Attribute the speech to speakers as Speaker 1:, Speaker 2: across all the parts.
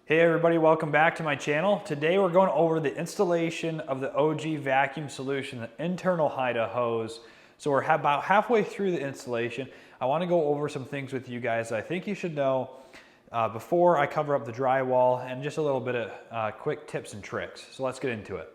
Speaker 1: Hey everybody, welcome back to my channel. Today we're going over the installation of the OG vacuum solution, the internal Haida hose. So we're about halfway through the installation. I want to go over some things with you guys that I think you should know before I cover up the drywall, and just a little bit of quick tips and tricks. So let's get into it.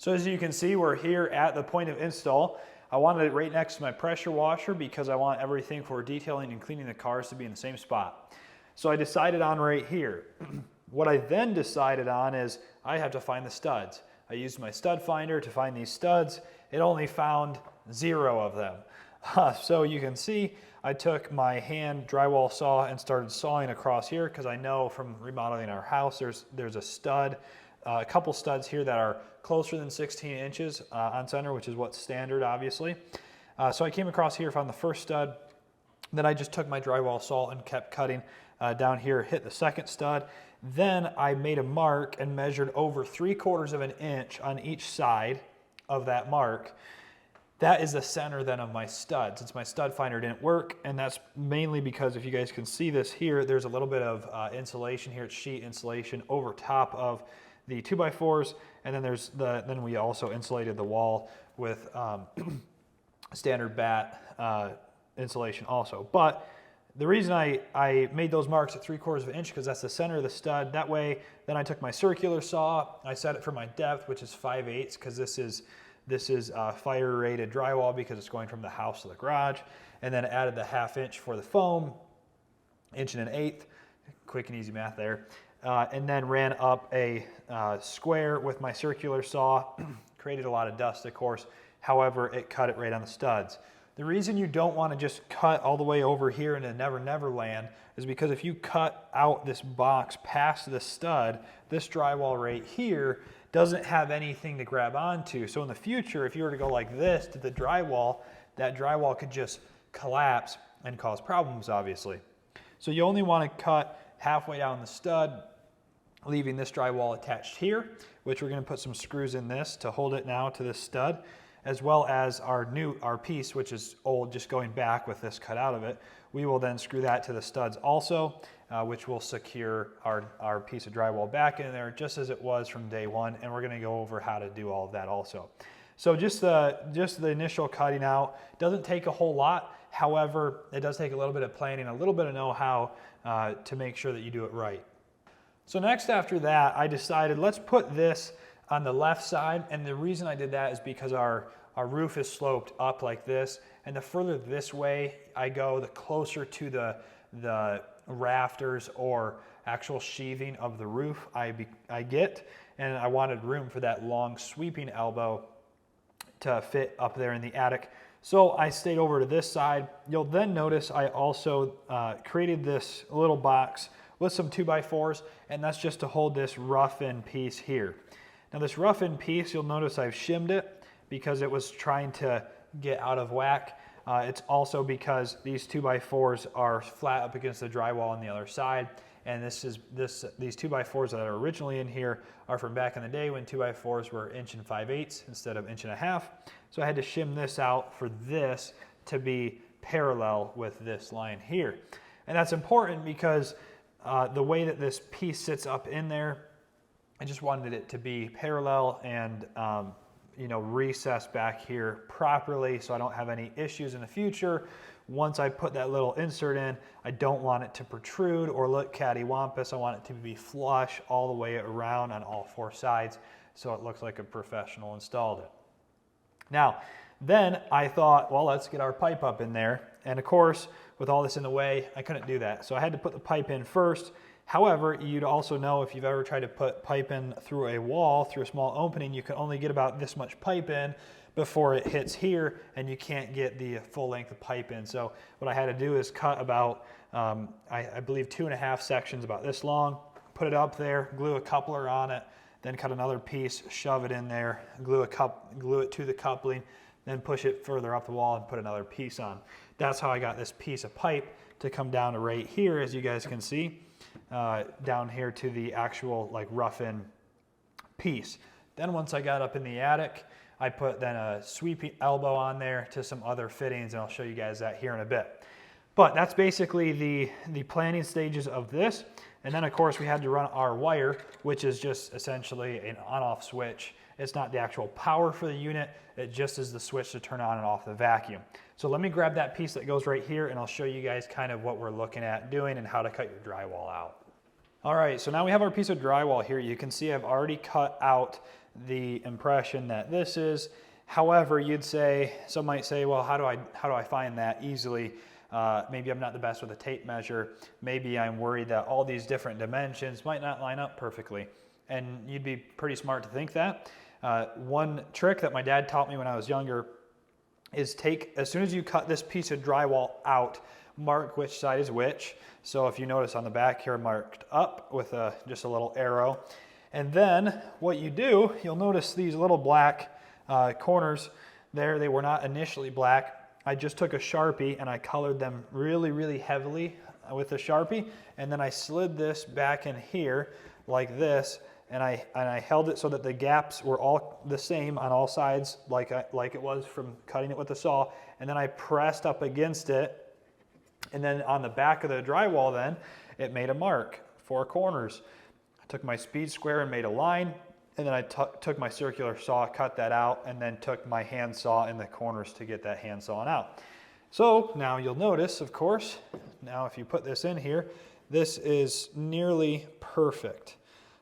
Speaker 1: So as you can see, we're here at the point of install. I wanted it right next to my pressure washer because I want everything for detailing and cleaning the cars to be in the same spot. So I decided on right here. What I then decided on is I have to find the studs. I used my stud finder to find these studs. It only found 0 of them. So you can see I took my hand drywall saw and started sawing across here because I know from remodeling our house there's a stud, a couple studs here that are closer than 16 inches on center, which is what's standard, obviously. So I came across here, found the first stud. Then I just took my drywall saw and kept cutting down here, hit the second stud. Then I made a mark and measured over 3/4 of an inch on each side of that mark. That is the center then of my stud, since my stud finder didn't work, and that's mainly because if you guys can see this here, there's a little bit of insulation here. It's sheet insulation over top of the 2x4s, and then then we also insulated the wall with standard batt insulation also. But the reason I made those marks at 3/4 of an inch because that's the center of the stud. That way, then I took my circular saw, I set it for my depth, which is 5/8, because this is fire rated drywall because it's going from the house to the garage, and then added the 1/2 inch for the foam, 1 1/8, quick and easy math there. And then ran up a square with my circular saw. Created a lot of dust, of course. However, it cut it right on the studs. The reason you don't want to just cut all the way over here into Never Never Land is because if you cut out this box past the stud, this drywall right here doesn't have anything to grab onto. So in the future, if you were to go like this to the drywall, that drywall could just collapse and cause problems, obviously. So you only want to cut halfway down the stud, leaving this drywall attached here, which we're going to put some screws in this to hold it now to this stud, as well as our piece, which is old, just going back with this cut out of it. We will then screw that to the studs also, which will secure our piece of drywall back in there just as it was from day one, and we're going to go over how to do all of that also. So just the initial cutting out doesn't take a whole lot. However, it does take a little bit of planning, a little bit of know-how to make sure that you do it right. So next after that, I decided let's put this on the left side, and the reason I did that is because our roof is sloped up like this, and the further this way I go, the closer to the rafters or actual sheathing of the roof I get, and I wanted room for that long sweeping elbow to fit up there in the attic. So I stayed over to this side. You'll then notice I also created this little box with some 2x4s, and that's just to hold this rough-in piece here. Now this rough-in piece, you'll notice I've shimmed it because it was trying to get out of whack. It's also because these 2x4s are flat up against the drywall on the other side, and these 2x4s that are originally in here are from back in the day when 2x4s were 1 5/8 instead of 1 1/2. So I had to shim this out for this to be parallel with this line here. And that's important because the way that this piece sits up in there, I just wanted it to be parallel and recessed back here properly so I don't have any issues in the future. Once I put that little insert in, I don't want it to protrude or look cattywampus. I want it to be flush all the way around on all 4 sides so it looks like a professional installed it. Now, then I thought, well, let's get our pipe up in there. And of course, with all this in the way, I couldn't do that. So I had to put the pipe in first. However, you'd also know if you've ever tried to put pipe in through a wall, through a small opening, you can only get about this much pipe in before it hits here, and you can't get the full length of pipe in. So what I had to do is cut about, I believe 2.5 sections about this long, put it up there, glue a coupler on it, then cut another piece, shove it in there, glue it to the coupling, then push it further up the wall and put another piece on. That's how I got this piece of pipe to come down to right here, as you guys can see, down here to the actual like rough-in piece. Then once I got up in the attic, I put then a sweep elbow on there to some other fittings, and I'll show you guys that here in a bit. But that's basically the planning stages of this. And then of course we had to run our wire, which is just essentially an on-off switch. It's not the actual power for the unit, it just is the switch to turn on and off the vacuum. So let me grab that piece that goes right here and I'll show you guys kind of what we're looking at doing and how to cut your drywall out. All right, so now we have our piece of drywall here. You can see I've already cut out the impression that this is. However, some might say, well, how do I find that easily? Maybe I'm not the best with a tape measure. Maybe I'm worried that all these different dimensions might not line up perfectly. And you'd be pretty smart to think that. One trick that my dad taught me when I was younger is as soon as you cut this piece of drywall out, mark which side is which. So if you notice on the back here, marked up with just a little arrow. And then what you do, you'll notice these little black corners there. They were not initially black. I just took a Sharpie and I colored them really, really heavily with a Sharpie. And then I slid this back in here like this. And I held it so that the gaps were all the same on all sides, like it was from cutting it with a saw. And then I pressed up against it. And then on the back of the drywall then, it made a mark, 4 corners. I took my speed square and made a line. And then I took my circular saw, cut that out, and then took my hand saw in the corners to get that hand sawing out. So now you'll notice, of course, now if you put this in here, this is nearly perfect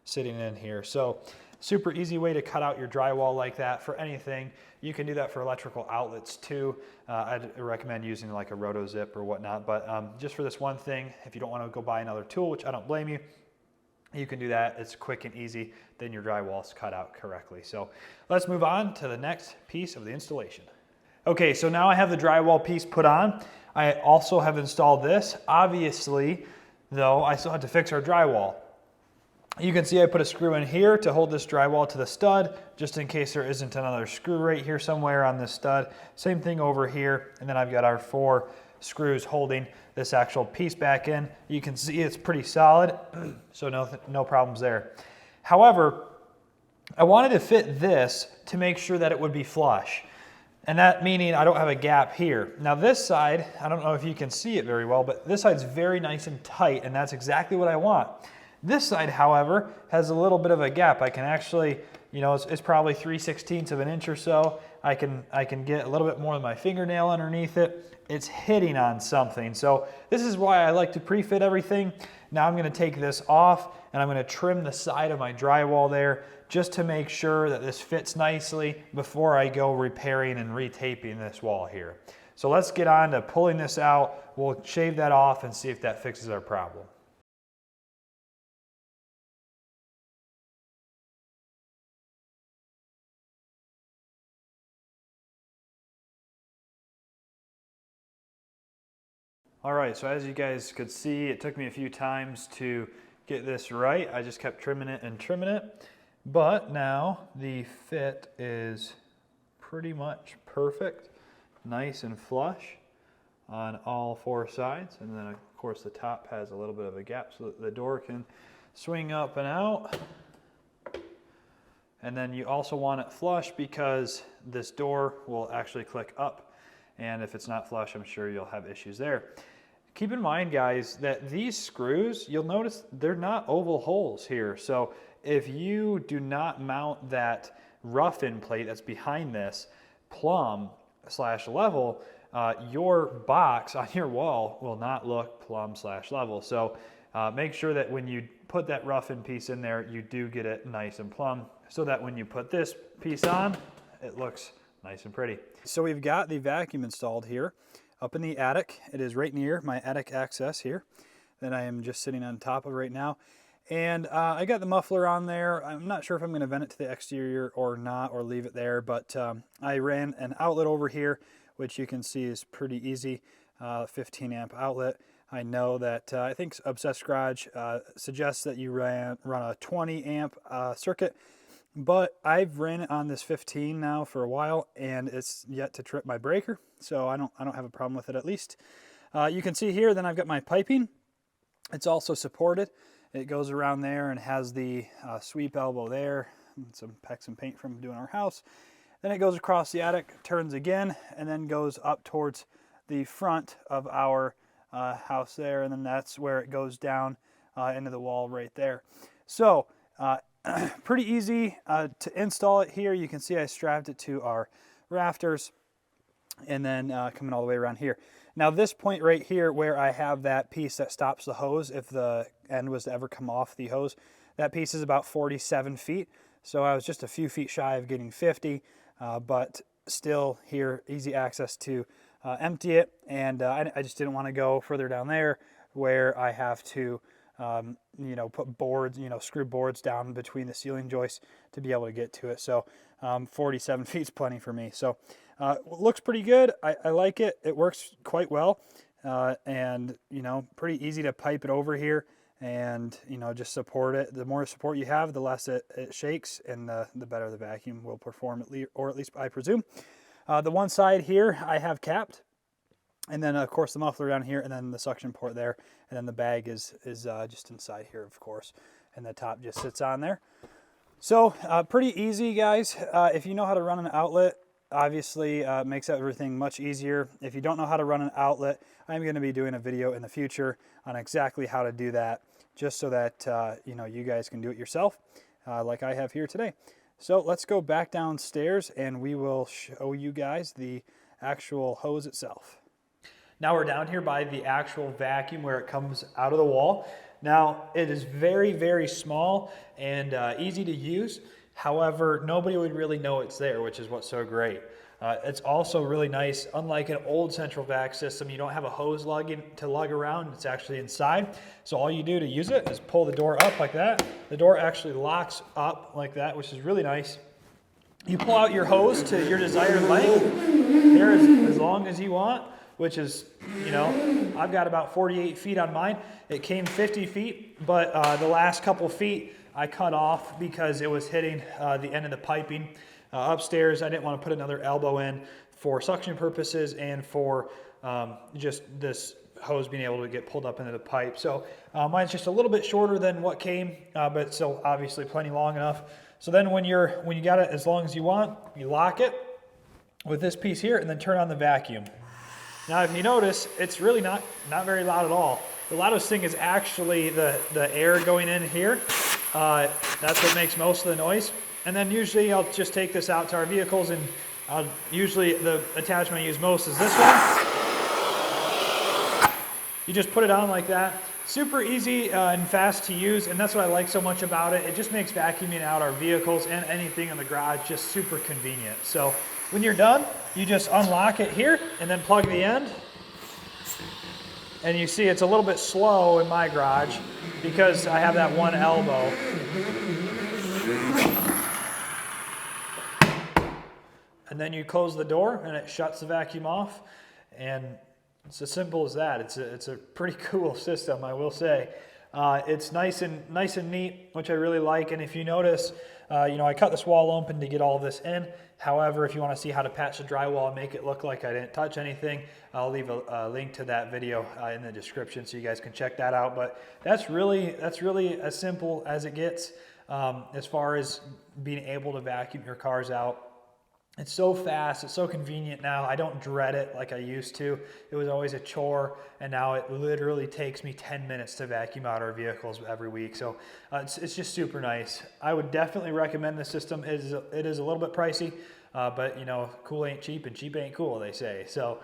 Speaker 1: sitting in here. So super easy way to cut out your drywall like that for anything. You can do that for electrical outlets too. I'd recommend using like a roto zip or whatnot, but just for this one thing, if you don't want to go buy another tool, which I don't blame you, you can do that. It's quick and easy. Then your drywall's cut out correctly. So let's move on to the next piece of the installation. Okay, so now I have the drywall piece put on. I also have installed this. Obviously, though, I still had to fix our drywall. You can see I put a screw in here to hold this drywall to the stud, just in case there isn't another screw right here somewhere on this stud. Same thing over here, and then I've got our 4 screws holding this actual piece back in. You can see it's pretty solid, so no problems there. However, I wanted to fit this to make sure that it would be flush. And that meaning I don't have a gap here. Now this side, I don't know if you can see it very well, but this side's very nice and tight, and that's exactly what I want. This side, however, has a little bit of a gap. I can actually, it's probably 3/16 of an inch or so. I can get a little bit more of my fingernail underneath it. It's hitting on something. So this is why I like to pre-fit everything. Now I'm going to take this off and I'm going to trim the side of my drywall there just to make sure that this fits nicely before I go repairing and retaping this wall here. So let's get on to pulling this out. We'll shave that off and see if that fixes our problem. All right, so as you guys could see, it took me a few times to get this right. I just kept trimming it and trimming it. But now the fit is pretty much perfect, nice and flush on all 4 sides. And then of course the top has a little bit of a gap so that the door can swing up and out. And then you also want it flush because this door will actually click up. And if it's not flush, I'm sure you'll have issues there. Keep in mind, guys, that these screws, you'll notice they're not oval holes here. So if you do not mount that rough-in plate that's behind this plumb/level, your box on your wall will not look plumb/level. So make sure that when you put that rough-in piece in there, you do get it nice and plumb so that when you put this piece on, it looks nice and pretty. So we've got the vacuum installed here up in the attic. It is right near my attic access here that I am just sitting on top of right now. And I got the muffler on there. I'm not sure if I'm going to vent it to the exterior or not, or leave it there, but I ran an outlet over here, which you can see is pretty easy, 15 amp outlet. I know that I think Obsessed Garage suggests that you run a 20 amp circuit. But I've ran it on this 15 now for a while, and it's yet to trip my breaker, so I don't have a problem with it at least. You can see here, then I've got my piping. It's also supported. It goes around there and has the sweep elbow there, and some PEX and paint from doing our house. Then it goes across the attic, turns again, and then goes up towards the front of our house there, and then that's where it goes down into the wall right there. So pretty easy to install it here. You can see I strapped it to our rafters, and then coming all the way around here. Now this point right here where I have that piece that stops the hose, if the end was to ever come off the hose, that piece is about 47 feet. So I was just a few feet shy of getting 50, but still here, easy access to empty it. And I just didn't want to go further down there where I have to, you know, put boards, you know, screw boards down between the ceiling joists to be able to get to it. So 47 feet is plenty for me. So looks pretty good. I like it. It works quite well. And, you know, pretty easy to pipe it over here and, you know, just support it. The more support you have, the less it shakes, and the better the vacuum will perform, or at least I presume. The one side here I have capped, and then of course the muffler down here, and then the suction port there, and then the bag is just inside here, of course, and the top just sits on there. So pretty easy, guys. If you know how to run an outlet, obviously makes everything much easier. If you don't know how to run an outlet, I'm going to be doing a video in the future on exactly how to do that, just so that you know, you guys can do it yourself, like I have here today. So let's go back downstairs and we will show you guys the actual hose itself. Now we're down here by the actual vacuum where it comes out of the wall. Now it is very, very small and easy to use. However, nobody would really know it's there, which is what's so great. It's also really nice. Unlike an old central vac system, you don't have a hose to lug around. It's actually inside. So all you do to use it is pull the door up like that. The door actually locks up like that, which is really nice. You pull out your hose to your desired length. There is as long as you want, which is, you know, I've got about 48 feet on mine. It came 50 feet, but the last couple feet I cut off because it was hitting the end of the piping. Upstairs, I didn't want to put another elbow in for suction purposes and for just this hose being able to get pulled up into the pipe. So mine's just a little bit shorter than what came, but still obviously plenty long enough. So then when you got it as long as you want, you lock it with this piece here and then turn on the vacuum. Now if you notice, it's really not very loud at all. The loudest thing is actually the air going in here. That's what makes most of the noise. And then usually I'll just take this out to our vehicles, and usually the attachment I use most is this one. You just put it on like that. Super easy and fast to use, and that's what I like so much about it. It just makes vacuuming out our vehicles and anything in the garage just super convenient. So when you're done, you just unlock it here and then plug the end. And you see it's a little bit slow in my garage because I have that one elbow. And then you close the door and it shuts the vacuum off, and it's as simple as that. It's a pretty cool system, I will say. It's nice and neat, which I really like. And if you notice, you know, I cut this wall open to get all of this in. However, if you want to see how to patch the drywall and make it look like I didn't touch anything, I'll leave a link to that video in the description so you guys can check that out. But that's really as simple as it gets as far as being able to vacuum your cars out. It's so fast, it's so convenient now. I don't dread it like I used to. It was always a chore, and now it literally takes me 10 minutes to vacuum out our vehicles every week. So it's just super nice. I would definitely recommend this system. It is a little bit pricey, but you know, cool ain't cheap and cheap ain't cool, they say. So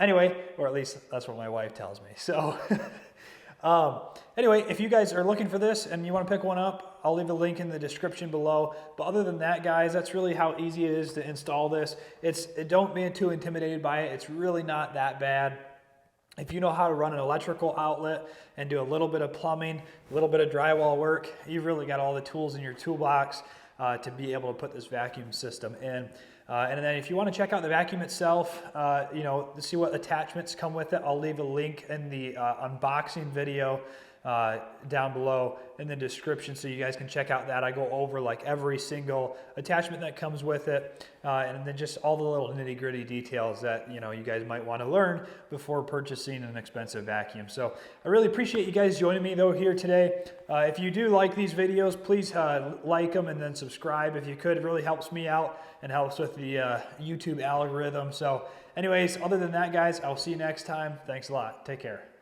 Speaker 1: anyway, or at least that's what my wife tells me. So anyway, if you guys are looking for this and you want to pick one up, I'll leave a link in the description below. But other than that, guys, that's really how easy it is to install this. Don't be too intimidated by it. It's really not that bad. If you know how to run an electrical outlet and do a little bit of plumbing, a little bit of drywall work, you've really got all the tools in your toolbox to be able to put this vacuum system in. And then if you want to check out the vacuum itself, you know, to see what attachments come with it, I'll leave a link in the unboxing video down below in the description so you guys can check out that. I go over like every single attachment that comes with it, and then just all the little nitty-gritty details that you guys might want to learn before purchasing an expensive vacuum. So I really appreciate you guys joining me though here today. If you do like these videos, please like them and then subscribe if you could. It really helps me out and helps with the YouTube algorithm. So anyways, other than that, guys, I'll see you next time. Thanks a lot. Take care.